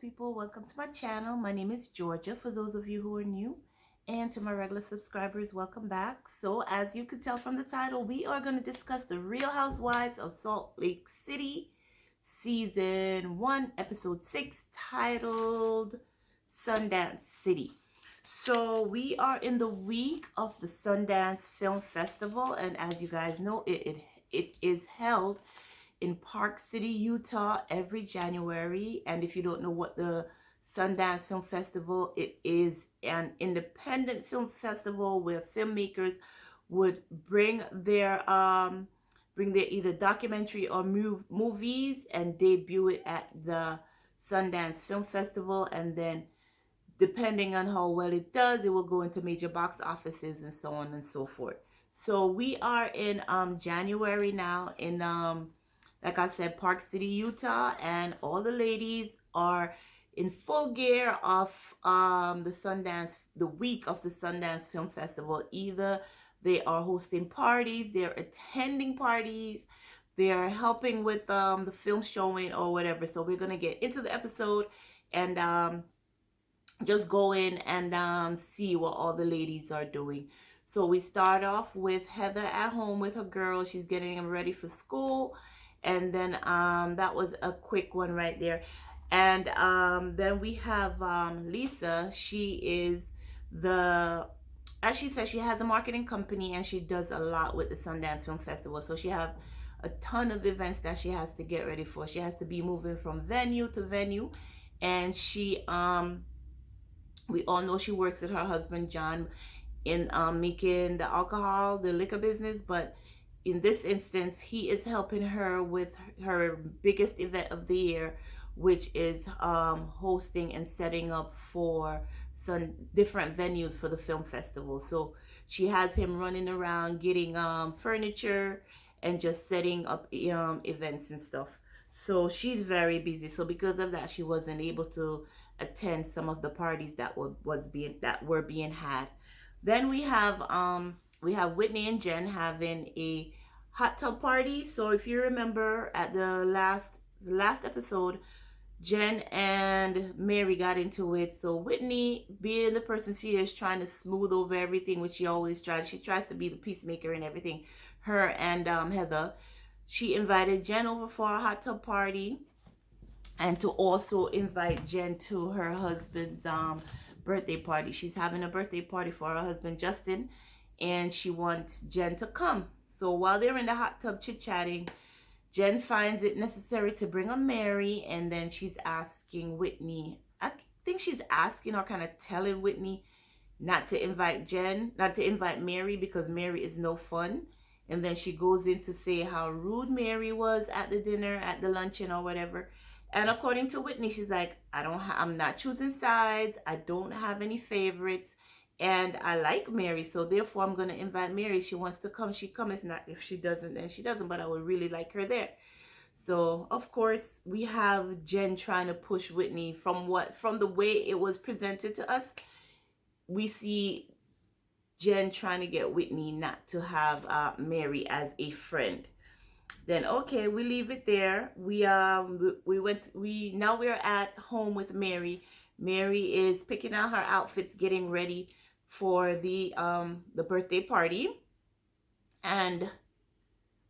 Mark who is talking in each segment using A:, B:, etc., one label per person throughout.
A: people, welcome to my channel. My name is Georgia for those of you who are new, and to my regular subscribers, welcome back. So as you can tell from the title, we are going to discuss the Real Housewives of Salt Lake City Season 1 Episode 6, titled Sundance City. So we are in the week of the Sundance Film Festival, and as you guys know, it is held in Park City, Utah every January. And if you don't know what the Sundance Film Festival, it is an independent film festival where filmmakers would bring their either documentary or movies and debut it at the Sundance Film Festival, and then depending on how well it does, it will go into major box offices and so on and so forth. So we are in January now in like I said, Park City, Utah, and all the ladies are in full gear of the week of the Sundance Film Festival. Either they are hosting parties, they're attending parties, they are helping with the film showing or whatever. So we're gonna get into the episode and just go in and see what all the ladies are doing. So we start off with Heather at home with her girls. She's getting them ready for school. And then that was a quick one right there. And then we have Lisa. She is as she says, she has a marketing company and she does a lot with the Sundance Film Festival. So she have a ton of events that she has to get ready for. She has to be moving from venue to venue. And she we all know she works with her husband John in making the liquor business, but in this instance, he is helping her with her biggest event of the year, which is hosting and setting up for some different venues for the film festival. So she has him running around getting furniture and just setting up events and stuff. So she's very busy. So because of that, she wasn't able to attend some of the parties that were being had. Then we have Whitney and Jen having a hot tub party. So if you remember at the last episode, Jen and Mary got into it. So Whitney, being the person she is, trying to smooth over everything, which she always tries. She tries to be the peacemaker and everything. Her and Heather, she invited Jen over for a hot tub party, and to also invite Jen to her husband's birthday party. She's having a birthday party for her husband Justin, and she wants Jen to come. So while they're in the hot tub chit-chatting, Jen finds it necessary to bring a Mary, and then she's asking Whitney, I think she's asking or kind of telling Whitney not to invite Mary because Mary is no fun. And then she goes in to say how rude Mary was at the dinner, at the luncheon or whatever. And according to Whitney, she's like, I'm not choosing sides. I don't have any favorites. And I like Mary, so therefore I'm going to invite Mary. She wants to come, she come. If not, if she doesn't, then she doesn't. But I would really like her there. So, of course, we have Jen trying to push Whitney from the way it was presented to us. We see Jen trying to get Whitney not to have Mary as a friend. Then okay, we leave it there. Now we're at home with Mary. Mary is picking out her outfits, getting ready for the birthday party, and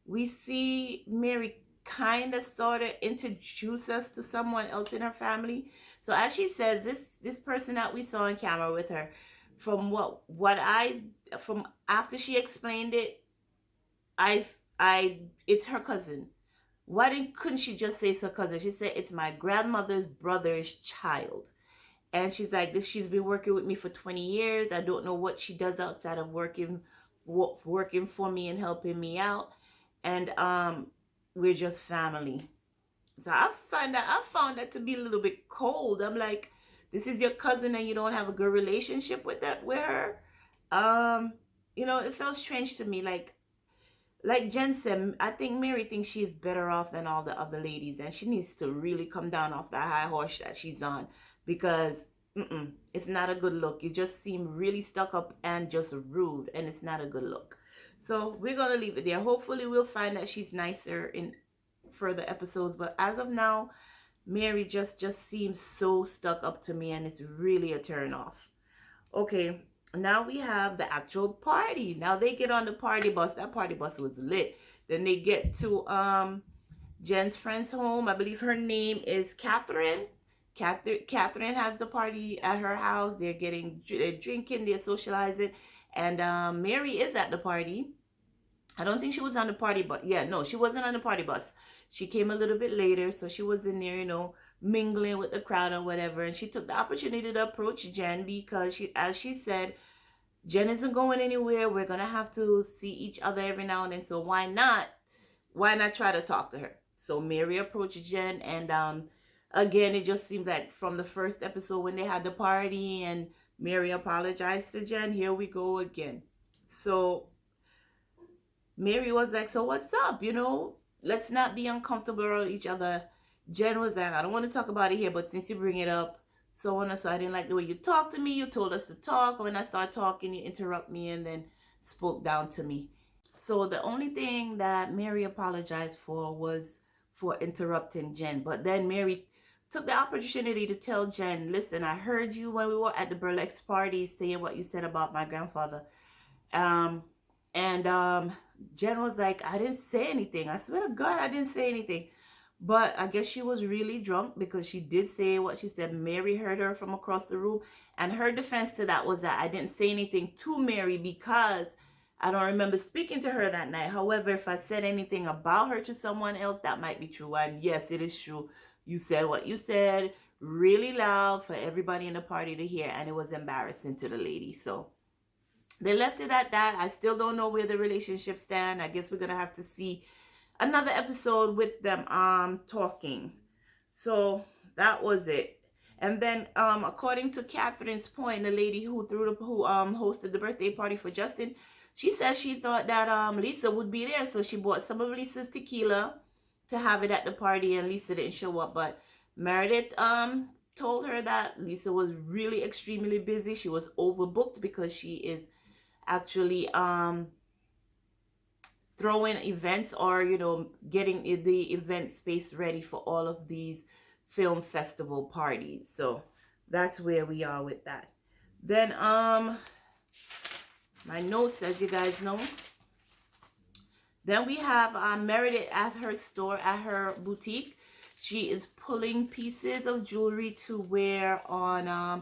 A: we see Mary kind of sort of introduce us to someone else in her family. So as she says, this person that we saw on camera with her, from from after she explained it, it's her cousin. Why couldn't she just say it's her cousin? She said it's my grandmother's brother's child. And she's like, she's been working with me for 20 years. I don't know what she does outside of working for me and helping me out. And we're just family. So I found that to be a little bit cold. I'm like, this is your cousin and you don't have a good relationship with her. It felt strange to me. Like Jen said, I think Mary thinks she's better off than all the other ladies, and she needs to really come down off that high horse that she's on, because it's not a good look. You just seem really stuck up and just rude, and it's not a good look. So we're gonna leave it there. Hopefully we'll find that she's nicer in further episodes, but as of now, Mary just seems so stuck up to me, and it's really a turn off. Okay, now we have the actual party. Now they get on the party bus. That party bus was lit. Then they get to Jen's friend's home. I believe her name is Catherine. Catherine has the party at her house. They're drinking, they're socializing, and Mary is at the party. I don't think she was on the party bus. Yeah, no, she wasn't on the party bus. She came a little bit later, so she was in there, mingling with the crowd or whatever. And she took the opportunity to approach Jen because as she said, Jen isn't going anywhere. We're gonna have to see each other every now and then. So why not? Why not try to talk to her? So Mary approached Jen, and again, it just seems like from the first episode when they had the party and Mary apologized to Jen. Here we go again. So Mary was like, so what's up? Let's not be uncomfortable around each other. Jen was like, I don't want to talk about it here, but since you bring it up, so on and so, I didn't like the way you talked to me. You told us to talk. When I start talking, you interrupt me and then spoke down to me. So the only thing that Mary apologized for was for interrupting Jen. But then Mary took the opportunity to tell Jen, listen, I heard you when we were at the burlesque party saying what you said about my grandfather. And Jen was like, I didn't say anything. I swear to God, I didn't say anything. But I guess she was really drunk because she did say what she said. Mary heard her from across the room. And her defense to that was that I didn't say anything to Mary because I don't remember speaking to her that night. However, if I said anything about her to someone else, that might be true. And yes, it is true. You said what you said really loud for everybody in the party to hear. And it was embarrassing to the lady. So they left it at that. I still don't know where the relationship stand. I guess we're going to have to see another episode with them talking. So that was it. And then according to Catherine's point, the lady who hosted the birthday party for Justin, she said she thought that Lisa would be there, so she bought some of Lisa's tequila to have it at the party, and Lisa didn't show up. But Meredith told her that Lisa was really extremely busy. She was overbooked because she is actually throwing events or getting the event space ready for all of these film festival parties. So that's where we are with that. Then my notes, as you guys know, then we have Meredith at her store, at her boutique. She is pulling pieces of jewelry to wear on I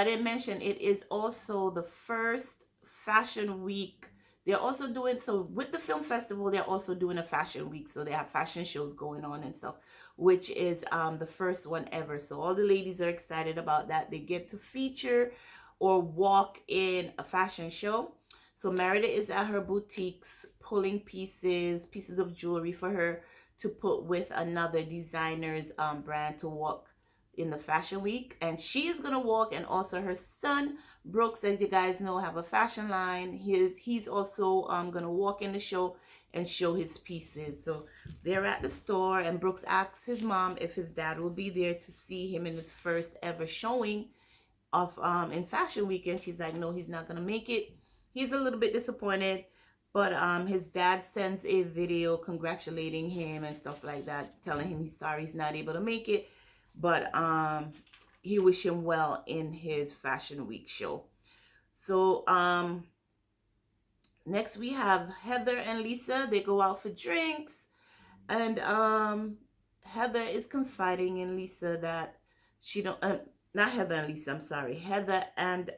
A: didn't mention it is also the first fashion week. They're also doing, so with the film festival, they're also doing a fashion week. So they have fashion shows going on and stuff, which is the first one ever. So all the ladies are excited about that. They get to feature or walk in a fashion show. So Meredith is at her boutiques pulling pieces of jewelry for her to put with another designer's brand to walk in the fashion week. And she is gonna walk, and also her son Brooks, as you guys know, have a fashion line. He's also gonna walk in the show and show his pieces. So they're at the store, and Brooks asks his mom if his dad will be there to see him in his first ever showing of in fashion week, and she's like, no, he's not gonna make it. He's a little bit disappointed, but his dad sends a video congratulating him and stuff like that, telling him he's sorry he's not able to make it, but he wish him well in his fashion week show. So next we have Heather and Lisa. They go out for drinks, and Heather is confiding in Lisa that she don't not Heather and Lisa, I'm sorry, Heather and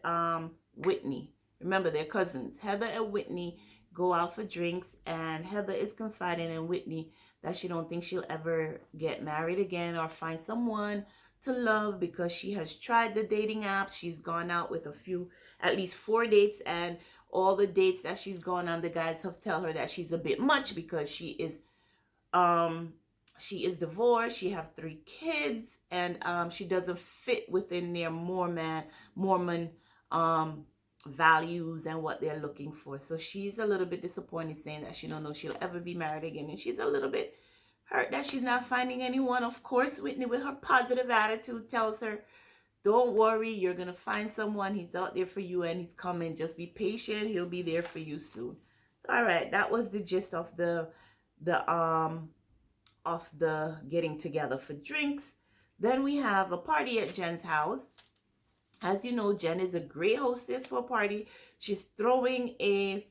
A: Whitney. Remember, they're cousins. Heather and Whitney go out for drinks, and Heather is confiding in Whitney that she don't think she'll ever get married again or find someone to love because she has tried the dating apps. She's gone out with at least 4 dates, and all the dates that she's gone on, the guys have tell her that she's a bit much because she is divorced. She have 3 kids, and she doesn't fit within their Mormon values and what they're looking for. So she's a little bit disappointed, saying that she don't know she'll ever be married again, and she's a little bit hurt that she's not finding anyone. Of course, Whitney, with her positive attitude, tells her, don't worry, you're gonna find someone. He's out there for you, and he's coming. Just be patient, he'll be there for you soon. All right, that was the gist of the getting together for drinks. Then we have a party at Jen's house. As you know, Jen is a great hostess for a party. She's throwing a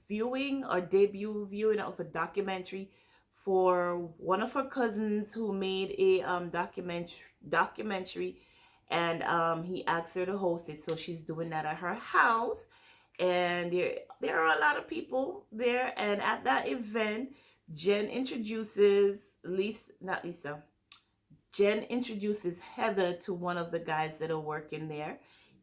A: viewing or debut viewing of a documentary for one of her cousins who made a documentary, and he asked her to host it. So she's doing that at her house, and there are a lot of people there. And at that event, Jen introduces Lisa, not Lisa. Jen introduces Heather to one of the guys that are working there.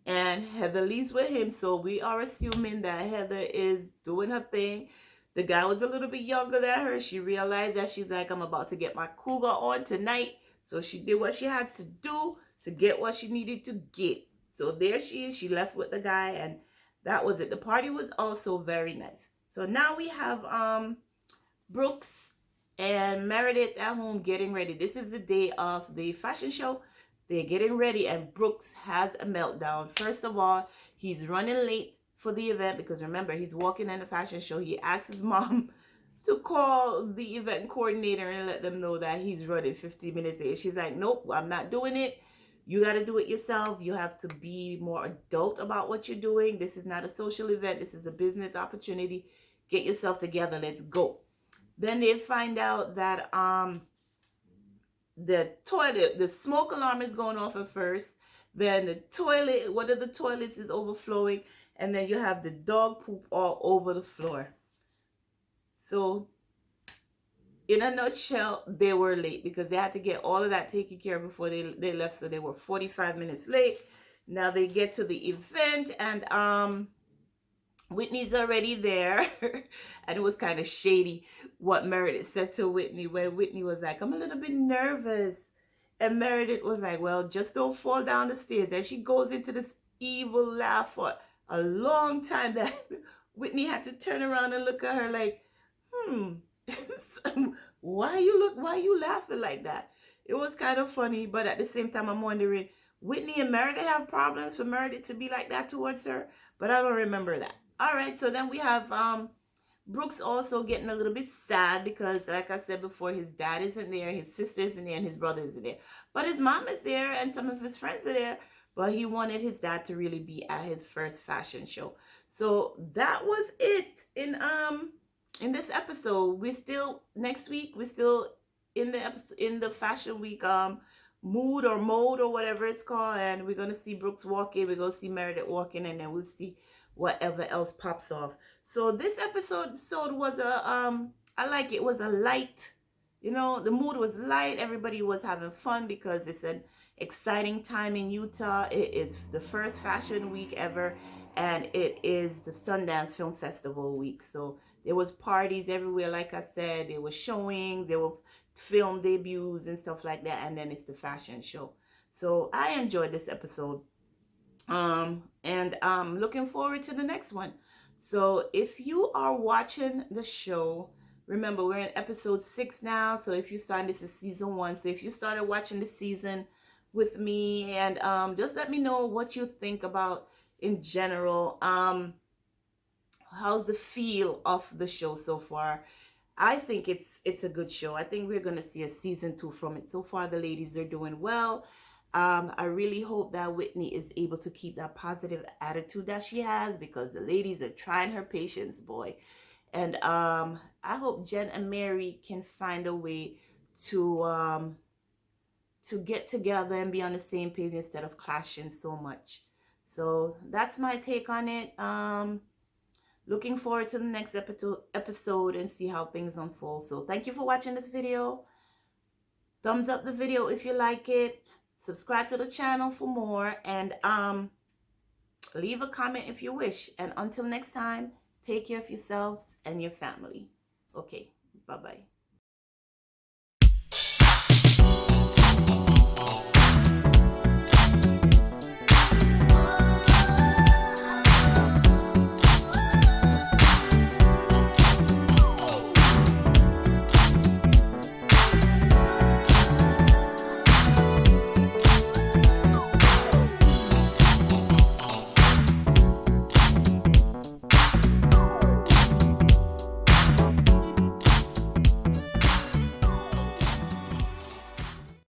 A: And Heather leaves with him. So we are assuming that Heather is doing her thing. The guy was a little bit younger than her. She realized that she's like, I'm about to get my cougar on tonight. So she did what she had to do to get what she needed to get. So there she is. She left with the guy, and that was it. The party was also very nice. So now we have Brooks and Meredith at home getting ready. This is the day of the fashion show. They're getting ready, and Brooks has a meltdown. First of all, he's running late for the event because remember, he's walking in the fashion show. He asks his mom to call the event coordinator and let them know that he's running 15 minutes late. She's like, nope, I'm not doing it. You got to do it yourself. You have to be more adult about what you're doing. This is not a social event. This is a business opportunity. Get yourself together. Let's go. Then they find out that the smoke alarm is going off at first. Then the toilet, one of the toilets is overflowing, and then you have the dog poop all over the floor. So in a nutshell, they were late because they had to get all of that taken care of before they left. So they were 45 minutes late. Now they get to the event, and Whitney's already there. And it was kind of shady what Meredith said to Whitney when Whitney was like, I'm a little bit nervous. And Meredith was like, well, just don't fall down the stairs. And she goes into this evil laugh for a long time that Whitney had to turn around and look at her like, why you laughing like that? It was kind of funny, but at the same time, I'm wondering, Whitney and Meredith have problems for Meredith to be like that towards her, but I don't remember that. All right, so then we have Brooks also getting a little bit sad because, like I said before, his dad isn't there, his sister isn't there, and his brother isn't there. But his mom is there, and some of his friends are there. But he wanted his dad to really be at his first fashion show. So that was it in this episode. We're still next week. We're still in the fashion week mood or mode or whatever it's called, and we're gonna see Brooks walk in. We're gonna see Meredith walk in, and then we'll see whatever else pops off. So this episode was I like it. It was a light, the mood was light. Everybody was having fun because it's an exciting time in Utah. It is the first fashion week ever, and it is the Sundance Film Festival week. So there was parties everywhere. Like I said, there were showings, there were film debuts and stuff like that, and then it's the fashion show. So I enjoyed this episode. And I'm looking forward to the next one. So if you are watching the show, remember we're in episode 6 now. So if you started, this is season 1. So if you started watching the season with me, and just let me know what you think about in general. How's the feel of the show so far? I think it's a good show. I think we're gonna see a season 2 from it. So far, the ladies are doing well. I really hope that Whitney is able to keep that positive attitude that she has, because the ladies are trying her patience, boy. And I hope Jen and Mary can find a way to get together and be on the same page instead of clashing so much. So that's my take on it. Looking forward to the next episode and see how things unfold. So thank you for watching this video. Thumbs up the video if you like it. Subscribe to the channel for more, and leave a comment if you wish. And until next time, take care of yourselves and your family. Okay, bye-bye.